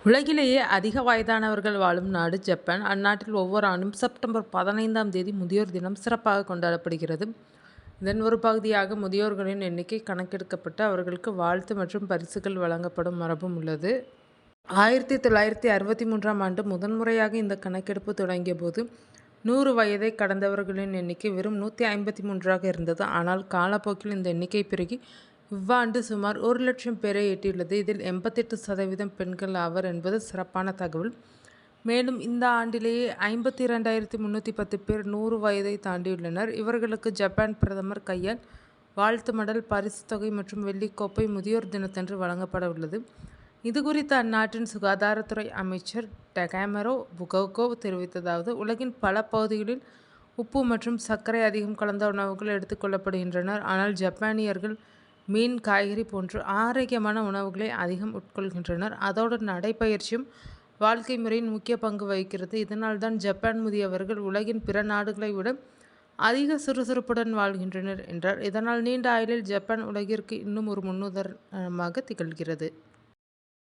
உலகிலேயே அதிக வயதானவர்கள் வாழும் நாடு ஜப்பான். அந்நாட்டில் ஒவ்வொரு ஆண்டும் செப்டம்பர் 15ஆம் தேதி முதியோர் தினம் சிறப்பாக கொண்டாடப்படுகிறது. இதன் ஒரு பகுதியாக முதியோர்களின் எண்ணிக்கை கணக்கெடுக்கப்பட்டு அவர்களுக்கு வாழ்த்து மற்றும் பரிசுகள் வழங்கப்படும் மரபும் உள்ளது. 1963ஆம் ஆண்டு முதன்முறையாக இந்த கணக்கெடுப்பு தொடங்கிய போது 100 வயதை கடந்தவர்களின் எண்ணிக்கை வெறும் 153ஆக இருந்தது. ஆனால் காலப்போக்கில் இந்த எண்ணிக்கை பெருகி இவ்வாண்டு சுமார் 1,00,000 பேரை எட்டியுள்ளது. இதில் 88% பெண்கள் ஆவர் என்பது சிறப்பான தகவல். மேலும் இந்த ஆண்டிலேயே 52,310 பேர் 100 வயதை தாண்டியுள்ளனர். இவர்களுக்கு ஜப்பான் பிரதமர் கையால் வாழ்த்து மடல், பரிசு தொகை மற்றும் வெள்ளிக்கோப்பை முதியோர் தினத்தன்று வழங்கப்பட உள்ளது. இதுகுறித்து அந்நாட்டின் சுகாதாரத்துறை அமைச்சர் டகேமரோ புகோகோ தெரிவித்ததாவது: உலகின் பல பகுதிகளில் உப்பு மற்றும் சர்க்கரை அதிகம் கலந்த உணவுகள் எடுத்துக்கொள்ளப்படுகின்றன. ஆனால் ஜப்பானியர்கள் மீன், காய்கறி போன்ற ஆரோக்கியமான உணவுகளை அதிகம் உட்கொள்கின்றனர். அதோடு நடைப்பயிற்சியும் வாழ்க்கை முறையின் முக்கிய பங்கு வகிக்கிறது. இதனால்தான் ஜப்பான் முதியவர்கள் உலகின் பிற நாடுகளை விட அதிக சுறுசுறுப்புடன் வாழ்கின்றனர் என்றார். இதனால் நீண்ட ஆயுளில் ஜப்பான் உலகிற்கு இன்னும் ஒரு முன்னுதாரணமாக திகழ்கிறது.